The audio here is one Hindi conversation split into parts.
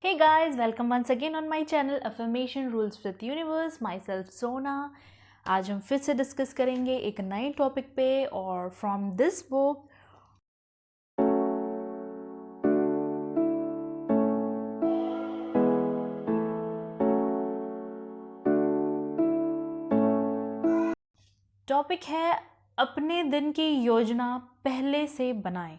Hey guys, welcome once again on my channel Affirmation Rules with Universe. Myself Sona. आज हम फिर से डिस्कस करेंगे एक नए टॉपिक पे और फ्रॉम दिस बुक टॉपिक है अपने दिन की योजना पहले से बनाएं।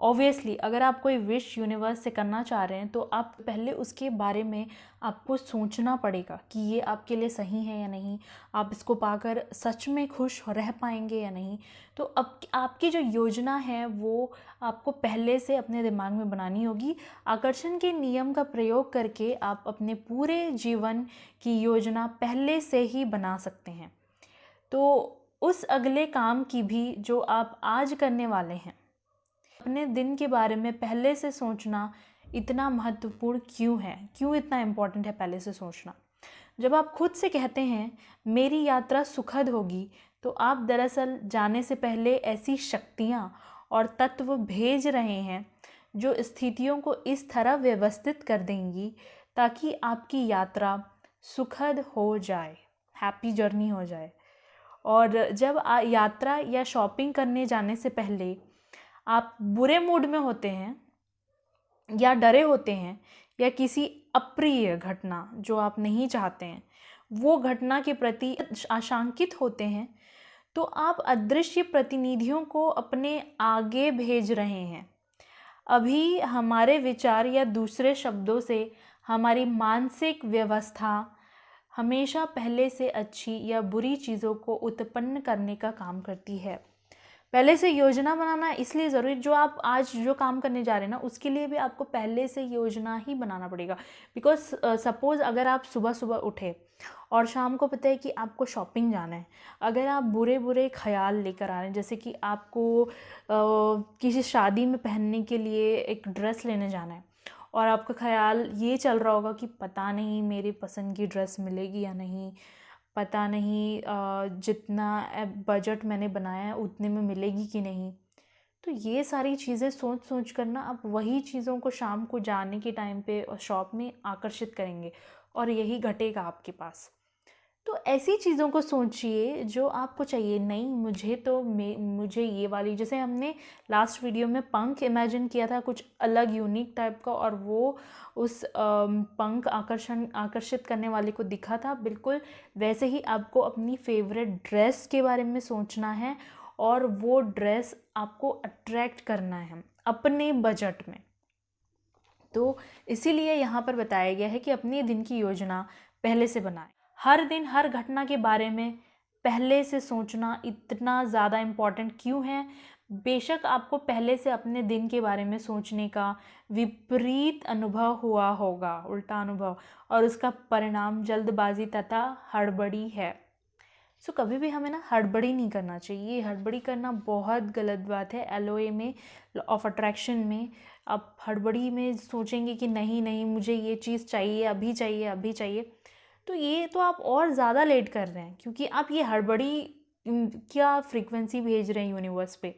ऑब्वियसली अगर आप कोई विश यूनिवर्स से करना चाह रहे हैं तो आप पहले उसके बारे में आपको सोचना पड़ेगा कि ये आपके लिए सही है या नहीं, आप इसको पाकर सच में खुश रह पाएंगे या नहीं। तो अब आपकी जो योजना है वो आपको पहले से अपने दिमाग में बनानी होगी। आकर्षण के नियम का प्रयोग करके आप अपने पूरे जीवन की योजना पहले से ही बना सकते हैं। तो उस अगले काम की भी जो आप आज करने वाले हैं, अपने दिन के बारे में पहले से सोचना इतना महत्वपूर्ण क्यों है, क्यों इतना इम्पोर्टेंट है पहले से सोचना। जब आप खुद से कहते हैं मेरी यात्रा सुखद होगी, तो आप दरअसल जाने से पहले ऐसी शक्तियाँ और तत्व भेज रहे हैं जो स्थितियों को इस तरह व्यवस्थित कर देंगी ताकि आपकी यात्रा सुखद हो जाए, हैप्पी जर्नी हो जाए। और जब यात्रा या शॉपिंग करने जाने से पहले आप बुरे मूड में होते हैं या डरे होते हैं या किसी अप्रिय घटना जो आप नहीं चाहते हैं वो घटना के प्रति आशंकित होते हैं, तो आप अदृश्य प्रतिनिधियों को अपने आगे भेज रहे हैं। अभी हमारे विचार या दूसरे शब्दों से हमारी मानसिक व्यवस्था हमेशा पहले से अच्छी या बुरी चीज़ों को उत्पन्न करने का काम करती है। पहले से योजना बनाना इसलिए ज़रूरी, जो आप आज जो काम करने जा रहे हैं ना उसके लिए भी आपको पहले से योजना ही बनाना पड़ेगा। बिकॉज सपोज़ अगर आप सुबह सुबह उठे और शाम को पता है कि आपको शॉपिंग जाना है, अगर आप बुरे बुरे ख्याल लेकर आ रहे हैं, जैसे कि आपको किसी शादी में पहनने के लिए एक ड्रेस लेने जाना है और आपका ख्याल ये चल रहा होगा कि पता नहीं मेरी पसंद की ड्रेस मिलेगी या नहीं, पता नहीं जितना बजट मैंने बनाया है उतने में मिलेगी कि नहीं। तो ये सारी चीज़ें सोच सोच कर ना आप वही चीज़ों को शाम को जाने के टाइम पे शॉप में आकर्षित करेंगे और यही घटेगा आपके पास। तो ऐसी चीज़ों को सोचिए जो आपको चाहिए। नहीं, मुझे ये वाली, जैसे हमने लास्ट वीडियो में पंख इमेजिन किया था कुछ अलग यूनिक टाइप का, और वो उस पंख आकर्षित करने वाले को दिखा था, बिल्कुल वैसे ही आपको अपनी फेवरेट ड्रेस के बारे में सोचना है और वो ड्रेस आपको अट्रैक्ट करना है अपने बजट में। तो इसीलिए यहाँ पर बताया गया है कि अपने दिन की योजना पहले से बनाएं। हर दिन हर घटना के बारे में पहले से सोचना इतना ज़्यादा इम्पॉर्टेंट क्यों है? बेशक आपको पहले से अपने दिन के बारे में सोचने का विपरीत अनुभव हुआ होगा, उल्टा अनुभव, और उसका परिणाम जल्दबाजी तथा हड़बड़ी है। सो कभी भी हमें ना हड़बड़ी नहीं करना चाहिए। हड़बड़ी करना बहुत गलत बात है। एलओए में, लॉ ऑफ अट्रैक्शन में, आप हड़बड़ी में सोचेंगे कि नहीं नहीं मुझे ये चीज़ चाहिए, अभी चाहिए, अभी चाहिए, तो ये तो आप और ज़्यादा लेट कर रहे हैं, क्योंकि आप ये हड़बड़ी क्या फ्रीक्वेंसी भेज रहे हैं यूनिवर्स पे,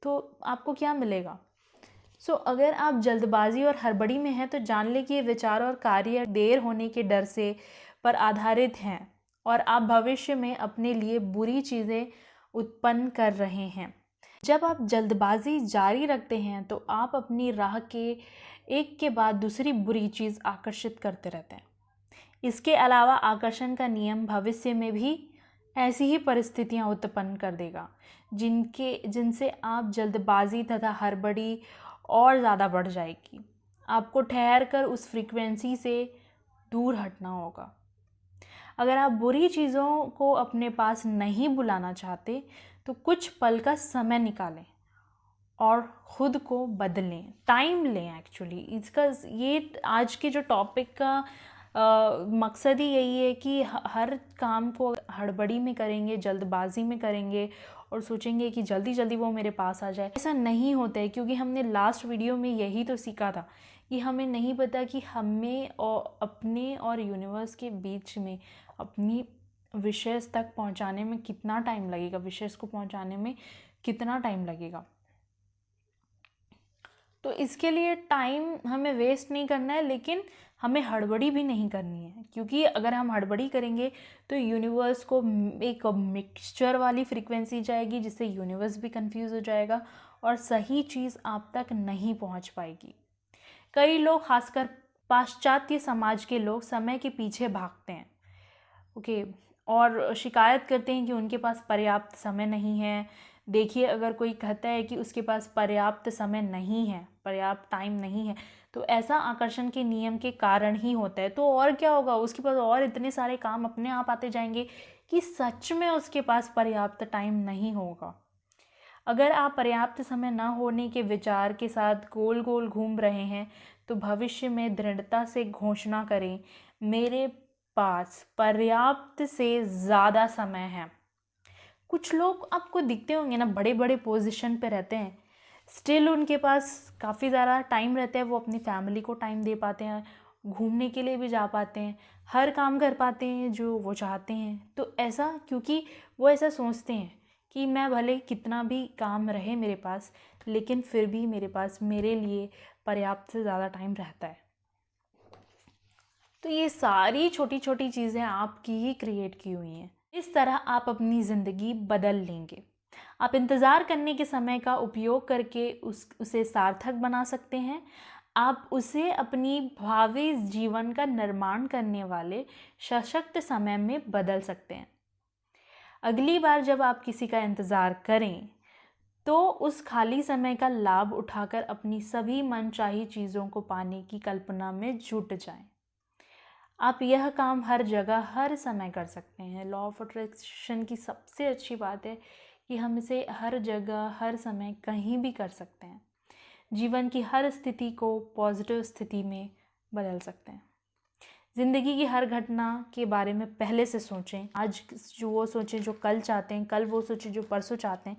तो आपको क्या मिलेगा? सो अगर आप जल्दबाजी और हड़बड़ी में हैं तो जान लें कि ये विचार और कार्य देर होने के डर से पर आधारित हैं और आप भविष्य में अपने लिए बुरी चीज़ें उत्पन्न कर रहे हैं। जब आप जल्दबाजी जारी रखते हैं तो आप अपनी राह के एक के बाद दूसरी बुरी चीज़ आकर्षित करते रहते हैं। इसके अलावा आकर्षण का नियम भविष्य में भी ऐसी ही परिस्थितियां उत्पन्न कर देगा जिनसे आप जल्दबाजी तथा हड़बड़ी और ज़्यादा बढ़ जाएगी। आपको ठहर कर उस फ्रीक्वेंसी से दूर हटना होगा। अगर आप बुरी चीज़ों को अपने पास नहीं बुलाना चाहते तो कुछ पल का समय निकालें और ख़ुद को बदलें, टाइम लें। एक्चुअली इसका ये आज के जो टॉपिक का मकसद ही यही है कि हर काम को हड़बड़ी में करेंगे, जल्दबाजी में करेंगे और सोचेंगे कि जल्दी जल्दी वो मेरे पास आ जाए। ऐसा नहीं होता है, क्योंकि हमने लास्ट वीडियो में यही तो सीखा था कि हमें नहीं पता कि हमें और अपने और यूनिवर्स के बीच में अपनी विशेष तक पहुंचाने में कितना टाइम लगेगा, विशेष को पहुंचाने में कितना टाइम लगेगा। तो इसके लिए टाइम हमें वेस्ट नहीं करना है, लेकिन हमें हड़बड़ी भी नहीं करनी है, क्योंकि अगर हम हड़बड़ी करेंगे तो यूनिवर्स को एक मिक्सचर वाली फ्रीक्वेंसी जाएगी, जिससे यूनिवर्स भी कंफ्यूज हो जाएगा और सही चीज़ आप तक नहीं पहुंच पाएगी। कई लोग, खासकर पाश्चात्य समाज के लोग, समय के पीछे भागते हैं, ओके, और शिकायत करते हैं कि उनके पास पर्याप्त समय नहीं है। देखिए, अगर कोई कहता है कि उसके पास पर्याप्त समय नहीं है, पर्याप्त टाइम नहीं है, तो ऐसा आकर्षण के नियम के कारण ही होता है। तो और क्या होगा, उसके पास और इतने सारे काम अपने आप आते जाएंगे कि सच में उसके पास पर्याप्त टाइम नहीं होगा। अगर आप पर्याप्त समय न होने के विचार के साथ गोल गोल घूम रहे हैं, तो भविष्य में दृढ़ता से घोषणा करें, मेरे पास पर्याप्त से ज़्यादा समय है। कुछ लोग आपको दिखते होंगे ना, बड़े बड़े पोजीशन पे रहते हैं, स्टिल उनके पास काफ़ी ज़्यादा टाइम रहता है, वो अपनी फैमिली को टाइम दे पाते हैं, घूमने के लिए भी जा पाते हैं, हर काम कर पाते हैं जो वो चाहते हैं। तो ऐसा क्योंकि वो ऐसा सोचते हैं कि मैं भले कितना भी काम रहे मेरे पास, लेकिन फिर भी मेरे पास मेरे लिए पर्याप्त से ज़्यादा टाइम रहता है। तो ये सारी छोटी छोटी चीज़ें आपकी ही क्रिएट की हुई हैं। इस तरह आप अपनी ज़िंदगी बदल लेंगे। आप इंतज़ार करने के समय का उपयोग करके उसे सार्थक बना सकते हैं। आप उसे अपनी भावी जीवन का निर्माण करने वाले सशक्त समय में बदल सकते हैं। अगली बार जब आप किसी का इंतज़ार करें, तो उस खाली समय का लाभ उठाकर अपनी सभी मनचाही चीज़ों को पाने की कल्पना में जुट जाएं। आप यह काम हर जगह हर समय कर सकते हैं। लॉ ऑफ अट्रैक्शन की सबसे अच्छी बात है कि हम इसे हर जगह हर समय कहीं भी कर सकते हैं। जीवन की हर स्थिति को पॉजिटिव स्थिति में बदल सकते हैं। ज़िंदगी की हर घटना के बारे में पहले से सोचें। आज जो वो सोचें जो कल चाहते हैं, कल वो सोचें जो परसों चाहते हैं।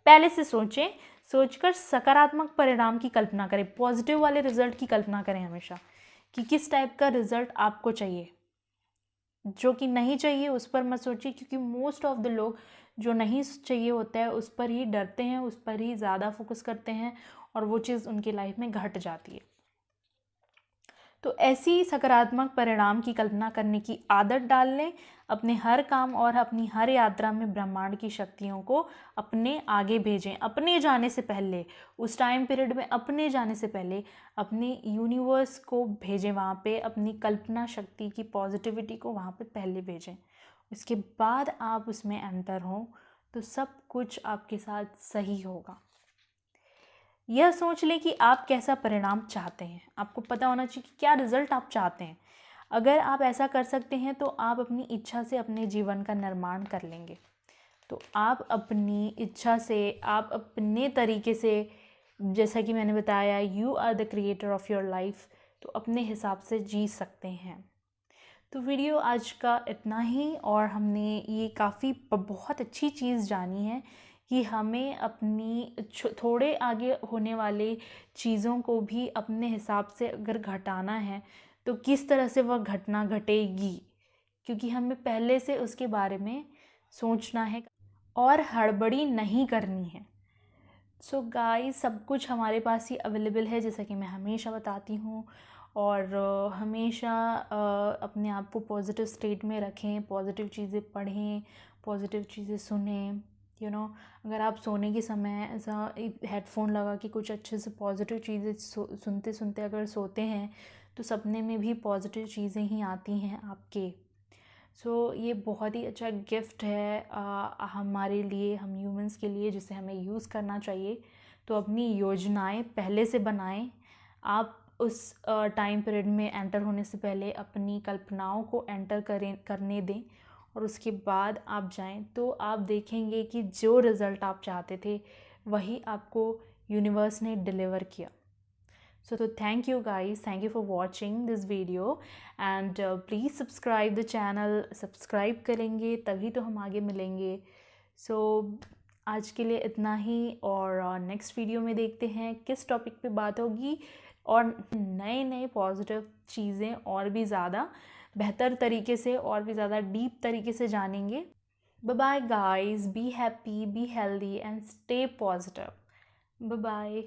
पहले से सोचें, सोचकर सकारात्मक परिणाम की कल्पना करें, पॉजिटिव वाले रिजल्ट की कल्पना करें हमेशा, कि किस टाइप का रिजल्ट आपको चाहिए। जो कि नहीं चाहिए उस पर मत सोचिए, क्योंकि मोस्ट ऑफ द लोग जो नहीं चाहिए होता है उस पर ही डरते हैं, उस पर ही ज़्यादा फोकस करते हैं और वो चीज़ उनकी लाइफ में घट जाती है। तो ऐसी सकारात्मक परिणाम की कल्पना करने की आदत डाल लें। अपने हर काम और अपनी हर यात्रा में ब्रह्मांड की शक्तियों को अपने आगे भेजें। अपने जाने से पहले, उस टाइम पीरियड में अपने जाने से पहले अपने यूनिवर्स को भेजें, वहाँ पे अपनी कल्पना शक्ति की पॉजिटिविटी को वहाँ पे पहले भेजें। उसके बाद आप उसमें एंटर हों तो सब कुछ आपके साथ सही होगा। यह सोच लें कि आप कैसा परिणाम चाहते हैं। आपको पता होना चाहिए कि क्या रिजल्ट आप चाहते हैं। अगर आप ऐसा कर सकते हैं तो आप अपनी इच्छा से अपने जीवन का निर्माण कर लेंगे। तो आप अपनी इच्छा से, आप अपने तरीके से, जैसा कि मैंने बताया, you are the creator of your life, तो अपने हिसाब से जी सकते हैं। तो वीडियो आज का इतना ही, और हमने ये काफ़ी बहुत अच्छी चीज़ जानी है कि हमें अपनी थोड़े आगे होने वाले चीज़ों को भी अपने हिसाब से अगर घटाना है तो किस तरह से वह घटना घटेगी, क्योंकि हमें पहले से उसके बारे में सोचना है और हड़बड़ी नहीं करनी है। सो गाइस, सब कुछ हमारे पास ही अवेलेबल है, जैसा कि मैं हमेशा बताती हूँ। और हमेशा अपने आप को पॉजिटिव स्टेट में रखें, पॉजिटिव चीज़ें पढ़ें, पॉजिटिव चीज़ें सुनें। अगर आप सोने के समय ऐसा हेडफोन लगा के कुछ अच्छे से पॉजिटिव चीज़ें सुनते सुनते अगर सोते हैं, तो सपने में भी पॉजिटिव चीज़ें ही आती हैं आपके। ये बहुत ही अच्छा गिफ्ट है हमारे लिए, हम ह्यूमंस के लिए, जिसे हमें यूज़ करना चाहिए। तो अपनी योजनाएं पहले से बनाएं। आप उस टाइम पीरियड में एंटर होने से पहले अपनी कल्पनाओं को एंटर करने दें, और उसके बाद आप जाएं तो आप देखेंगे कि जो रिज़ल्ट आप चाहते थे वही आपको यूनिवर्स ने डिलीवर किया। So thank you guys, thank you for watching this video and please subscribe the channel। Subscribe करेंगे तभी तो हम आगे मिलेंगे। आज के लिए इतना ही, और नेक्स्ट वीडियो में देखते हैं किस टॉपिक पे बात होगी, और नए नए पॉजिटिव चीज़ें और भी ज़्यादा बेहतर तरीके से और भी ज़्यादा डीप तरीके से जानेंगे। Bye bye guys, be happy, be healthy and stay positive. Bye bye.